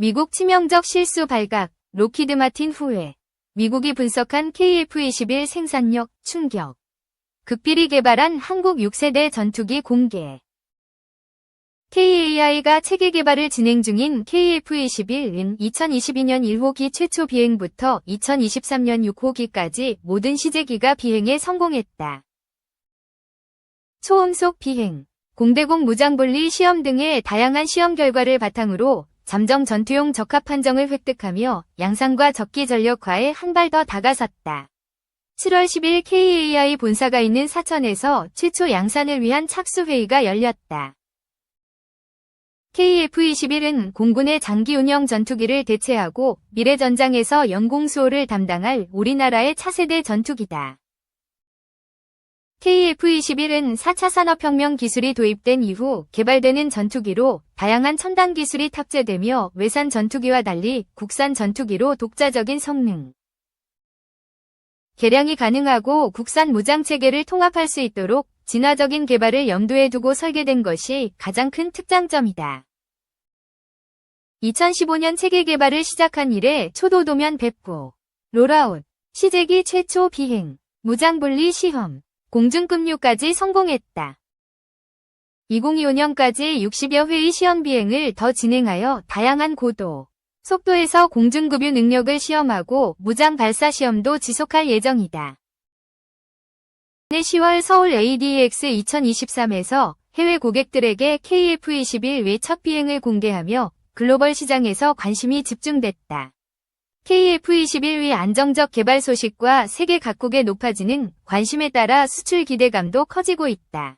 미국 치명적 실수 발각, 록히드 마틴 후회. 미국이 분석한 KF-21 생산력 충격. 극비리 개발한 한국 6세대 전투기 공개. KAI가 체계 개발을 진행 중인 KF-21은 2022년 1호기 최초 비행부터 2023년 6호기까지 모든 시제기가 비행에 성공했다. 초음속 비행, 공대공 무장분리 시험 등의 다양한 시험 결과를 바탕으로 잠정 전투용 적합 판정을 획득하며 양산과 적기 전력화에 한 발 더 다가섰다. 7월 10일 KAI 본사가 있는 사천에서 최초 양산을 위한 착수회의가 열렸다. KF-21은 공군의 장기 운영 전투기를 대체하고 미래전장에서 영공수호를 담당할 우리나라의 차세대 전투기다. KF-21은 4차 산업혁명 기술이 도입된 이후 개발되는 전투기로 다양한 첨단 기술이 탑재되며 외산 전투기와 달리 국산 전투기로 독자적인 성능, 개량이 가능하고 국산 무장체계를 통합할 수 있도록 진화적인 개발을 염두에 두고 설계된 것이 가장 큰 특장점이다. 2015년 체계 개발을 시작한 이래 초도도면 배포, 롤아웃, 시제기 최초 비행, 무장분리 시험, 공중급류까지 성공했다. 2025년까지 60여 회의 시험 비행을 더 진행하여 다양한 고도, 속도에서 공중급유 능력을 시험하고 무장 발사 시험도 지속할 예정이다. 10월 서울 ADX 2023에서 해외 고객들에게 KF-21 외 첫 비행을 공개하며 글로벌 시장에서 관심이 집중됐다. KF-21 외 안정적 개발 소식과 세계 각국의 높아지는 관심에 따라 수출 기대감도 커지고 있다.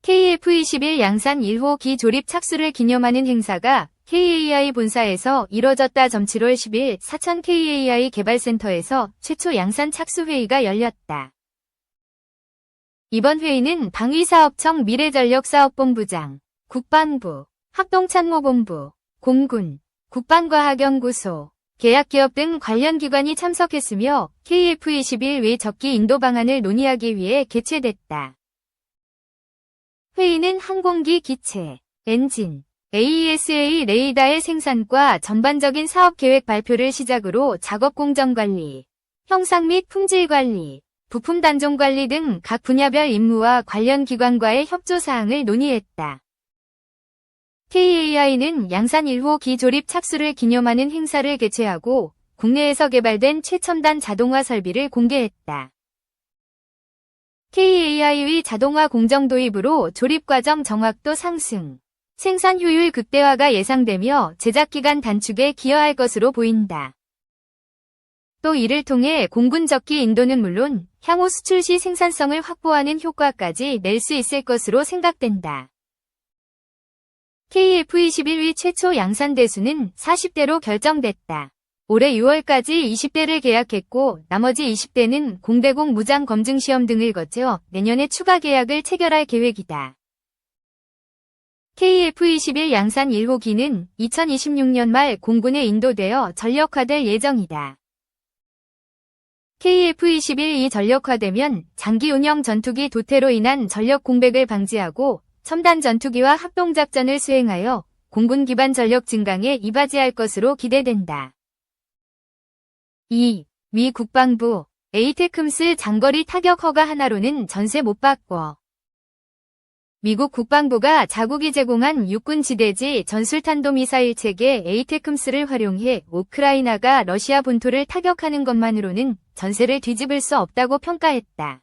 KF-21 양산 1호기 조립 착수를 기념하는 행사가 KAI 본사에서 이뤄졌다. 7월 10일 사천 KAI 개발센터에서 최초 양산 착수회의가 열렸다. 이번 회의는 방위사업청 미래전력사업본부장, 국방부, 합동참모본부, 공군, 국방과학연구소, 계약기업 등 관련 기관이 참석했으며 KF-21 외 적기 인도 방안을 논의하기 위해 개최됐다. 회의는 항공기 기체, 엔진, AESA 레이더의 생산과 전반적인 사업계획 발표를 시작으로 작업공정관리, 형상 및 품질관리, 부품 단종관리 등 각 분야별 임무와 관련 기관과의 협조사항을 논의했다. KAI는 양산 1호기 조립 착수를 기념하는 행사를 개최하고 국내에서 개발된 최첨단 자동화 설비를 공개했다. KAI의 자동화 공정 도입으로 조립과정 정확도 상승, 생산 효율 극대화가 예상되며 제작기간 단축에 기여할 것으로 보인다. 또 이를 통해 공군 적기 인도는 물론 향후 수출 시 생산성을 확보하는 효과까지 낼 수 있을 것으로 생각된다. KF-21의 최초 양산 대수는 40대로 결정됐다. 올해 6월까지 20대를 계약했고 나머지 20대는 공대공 무장 검증 시험 등을 거쳐 내년에 추가 계약을 체결할 계획이다. KF-21 양산 1호기는 2026년 말 공군에 인도되어 전력화될 예정이다. KF-21이 전력화되면 장기 운영 전투기 도태로 인한 전력 공백을 방지하고 첨단 전투기와 합동작전을 수행하여 공군 기반 전력 증강에 이바지할 것으로 기대된다. 2. 미 국방부, 에이테크스 장거리 타격 허가 하나로는 전세 못 바꿔. 미국 국방부가 자국이 제공한 육군 지대지 전술탄도미사일 체계 에이테크스를 활용해 우크라이나가 러시아 본토를 타격하는 것만으로는 전세를 뒤집을 수 없다고 평가했다.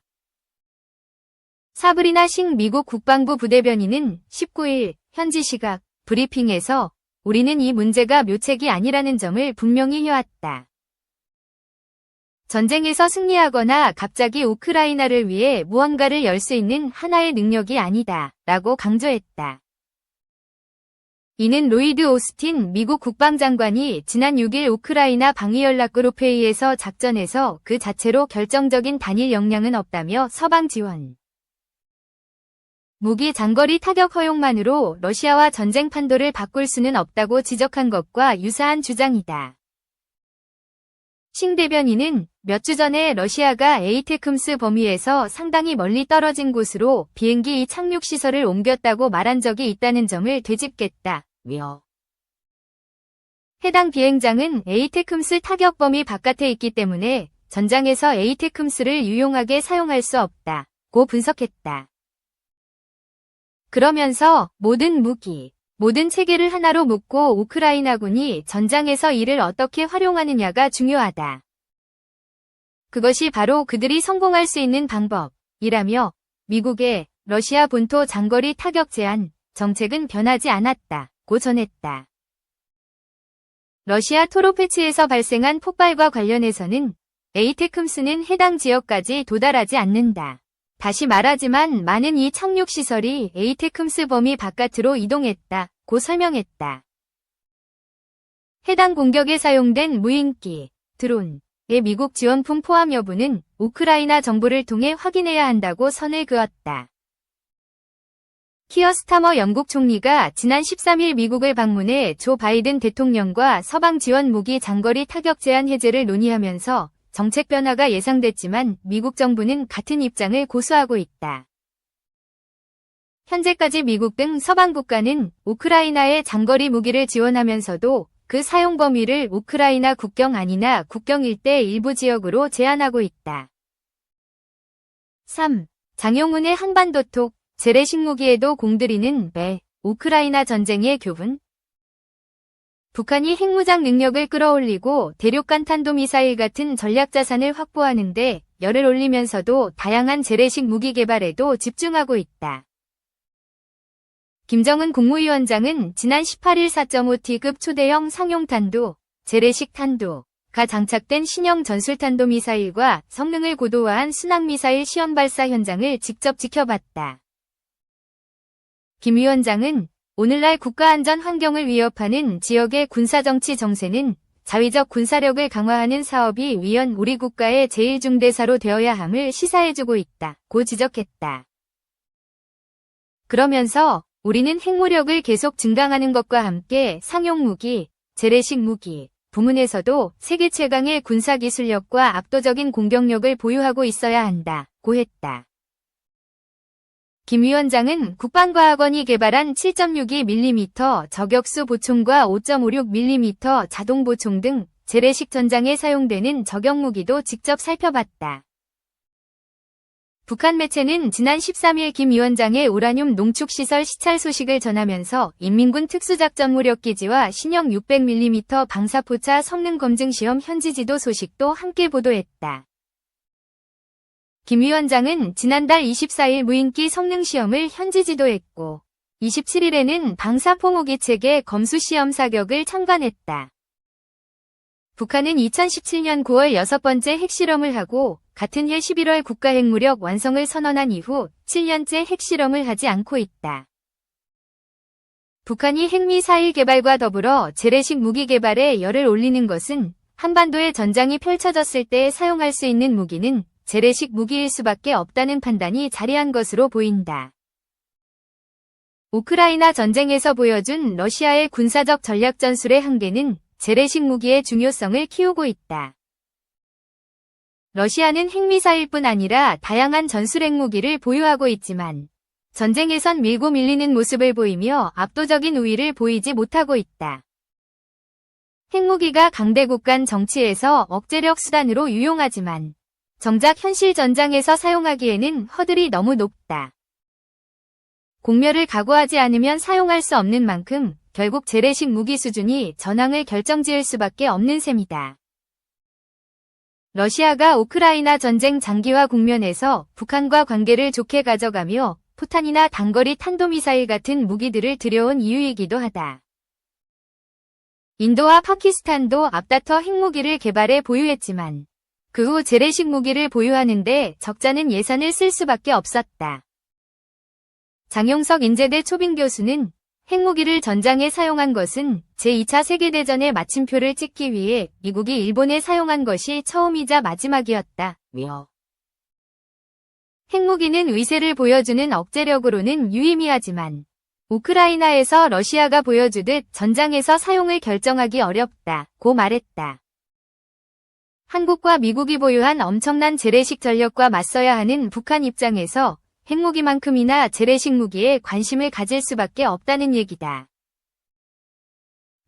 사브리나 식 미국 국방부 부대변인은 19일 현지 시각 브리핑에서 우리는 이 문제가 묘책이 아니라는 점을 분명히 해왔다. 전쟁에서 승리하거나 갑자기 우크라이나를 위해 무언가를 열 수 있는 하나의 능력이 아니다 라고 강조했다. 이는 로이드 오스틴 미국 국방장관이 지난 6일 우크라이나 방위연락그룹 회의에서 작전에서 그 자체로 결정적인 단일 역량은 없다며 서방 지원, 무기 장거리 타격 허용만으로 러시아와 전쟁 판도를 바꿀 수는 없다고 지적한 것과 유사한 주장이다. 싱 대변인은 몇 주 전에 러시아가 에이테크스 범위에서 상당히 멀리 떨어진 곳으로 비행기 착륙 시설을 옮겼다고 말한 적이 있다는 점을 되짚겠다며 해당 비행장은 에이테크므스 타격 범위 바깥에 있기 때문에 전장에서 에이테크므스를 유용하게 사용할 수 없다고 분석했다. 그러면서 모든 무기, 모든 체계를 하나로 묶고 우크라이나군이 전장에서 이를 어떻게 활용하느냐가 중요하다. 그것이 바로 그들이 성공할 수 있는 방법이라며 미국의 러시아 본토 장거리 타격 제한 정책은 변하지 않았다고 전했다. 러시아 토로페츠에서 발생한 폭발과 관련해서는 에이테크므스는 해당 지역까지 도달하지 않는다. 다시 말하지만 많은 이 착륙시설이 에이테크므스 범위 바깥으로 이동했다고 설명했다. 해당 공격에 사용된 무인기, 드론의 미국 지원품 포함 여부는 우크라이나 정부를 통해 확인해야 한다고 선을 그었다. 키어 스타머 영국 총리가 지난 13일 미국을 방문해 조 바이든 대통령과 서방 지원 무기 장거리 타격 제한 해제를 논의하면서 정책 변화가 예상됐지만 미국 정부는 같은 입장을 고수하고 있다. 현재까지 미국 등 서방 국가는 우크라이나에 장거리 무기를 지원하면서도 그 사용 범위를 우크라이나 국경 안이나 국경 일대 일부 지역으로 제한하고 있다. 3. 장용훈의 한반도톡 재래식 무기에도 공들이는 매 우크라이나 전쟁의 교훈. 북한이 핵무장 능력을 끌어올리고 대륙간 탄도미사일 같은 전략자산을 확보하는데 열을 올리면서도 다양한 재래식 무기 개발에도 집중하고 있다. 김정은 국무위원장은 지난 18일 4.5T급 초대형 상용탄도, 재래식 탄도가 장착된 신형 전술탄도미사일과 성능을 고도화한 순항미사일 시험 발사 현장을 직접 지켜봤다. 김 위원장은 오늘날 국가안전 환경을 위협하는 지역의 군사정치 정세는 자위적 군사력을 강화하는 사업이 위헌 우리 국가의 제1중대사로 되어야 함을 시사해주고 있다고 지적했다. 그러면서 우리는 핵무력을 계속 증강하는 것과 함께 상용무기, 재래식 무기 부문에서도 세계 최강의 군사기술력과 압도적인 공격력을 보유하고 있어야 한다고 했다. 김 위원장은 국방과학원이 개발한 7.62mm 저격수 보총과 5.56mm 자동 보총 등 재래식 전장에 사용되는 저격무기도 직접 살펴봤다. 북한 매체는 지난 13일 김 위원장의 우라늄 농축시설 시찰 소식을 전하면서 인민군 특수작전무력기지와 신형 600mm 방사포차 성능 검증 시험 현지 지도 소식도 함께 보도했다. 김 위원장은 지난달 24일 무인기 성능 시험을 현지 지도했고 27일에는 방사포무기 체계 검수 시험 사격을 참관했다. 북한은 2017년 9월 6번째 핵실험을 하고 같은 해 11월 국가핵무력 완성을 선언한 이후 7년째 핵실험을 하지 않고 있다. 북한이 핵미사일 개발과 더불어 재래식 무기 개발에 열을 올리는 것은 한반도의 전장이 펼쳐졌을 때 사용할 수 있는 무기는 재래식 무기일 수밖에 없다는 판단이 자리한 것으로 보인다. 우크라이나 전쟁에서 보여준 러시아의 군사적 전략 전술의 한계는 재래식 무기의 중요성을 키우고 있다. 러시아는 핵미사일뿐 아니라 다양한 전술 핵무기를 보유하고 있지만 전쟁에선 밀고 밀리는 모습을 보이며 압도적인 우위를 보이지 못하고 있다. 핵무기가 강대국 간 정치에서 억제력 수단으로 유용하지만 정작 현실 전장에서 사용하기에는 허들이 너무 높다. 공멸을 각오하지 않으면 사용할 수 없는 만큼 결국 재래식 무기 수준이 전황을 결정지을 수밖에 없는 셈이다. 러시아가 우크라이나 전쟁 장기화 국면에서 북한과 관계를 좋게 가져가며 포탄이나 단거리 탄도미사일 같은 무기들을 들여온 이유이기도 하다. 인도와 파키스탄도 앞다퉈 핵무기를 개발해 보유했지만 그 후 재래식 무기를 보유하는데 적잖은 예산을 쓸 수밖에 없었다. 장용석 인제대 초빙 교수는 핵무기를 전장에 사용한 것은 제2차 세계대전의 마침표를 찍기 위해 미국이 일본에 사용한 것이 처음이자 마지막이었다며 핵무기는 위세를 보여주는 억제력으로는 유의미하지만 우크라이나에서 러시아가 보여주듯 전장에서 사용을 결정하기 어렵다고 말했다. 한국과 미국이 보유한 엄청난 재래식 전력과 맞서야 하는 북한 입장에서 핵무기만큼이나 재래식 무기에 관심을 가질 수밖에 없다는 얘기다.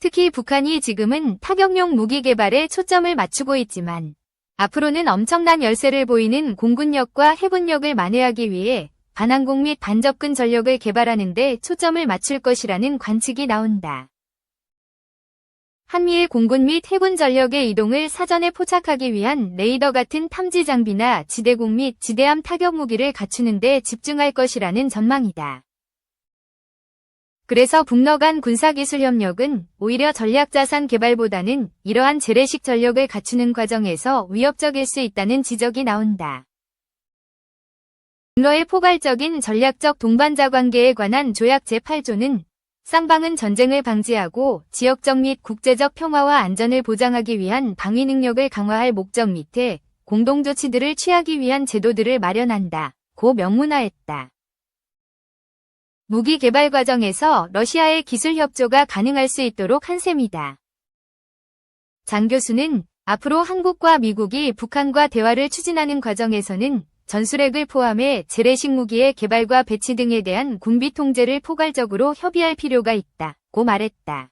특히 북한이 지금은 타격용 무기 개발에 초점을 맞추고 있지만 앞으로는 엄청난 열세를 보이는 공군력과 해군력을 만회하기 위해 반항공 및 반접근 전력을 개발하는 데 초점을 맞출 것이라는 관측이 나온다. 한미의 공군 및 해군 전력의 이동을 사전에 포착하기 위한 레이더 같은 탐지 장비나 지대공 및 지대함 타격 무기를 갖추는 데 집중할 것이라는 전망이다. 그래서 북러 간 군사기술 협력은 오히려 전략자산 개발보다는 이러한 재래식 전력을 갖추는 과정에서 위협적일 수 있다는 지적이 나온다. 북러의 포괄적인 전략적 동반자 관계에 관한 조약 제8조는 쌍방은 전쟁을 방지하고 지역적 및 국제적 평화와 안전을 보장하기 위한 방위 능력을 강화할 목적 밑에 공동조치들을 취하기 위한 제도들을 마련한다고 명문화했다. 무기 개발 과정에서 러시아의 기술 협조가 가능할 수 있도록 한 셈이다. 장 교수는 앞으로 한국과 미국이 북한과 대화를 추진하는 과정에서는 전술핵을 포함해 재래식 무기의 개발과 배치 등에 대한 군비 통제를 포괄적으로 협의할 필요가 있다고 말했다.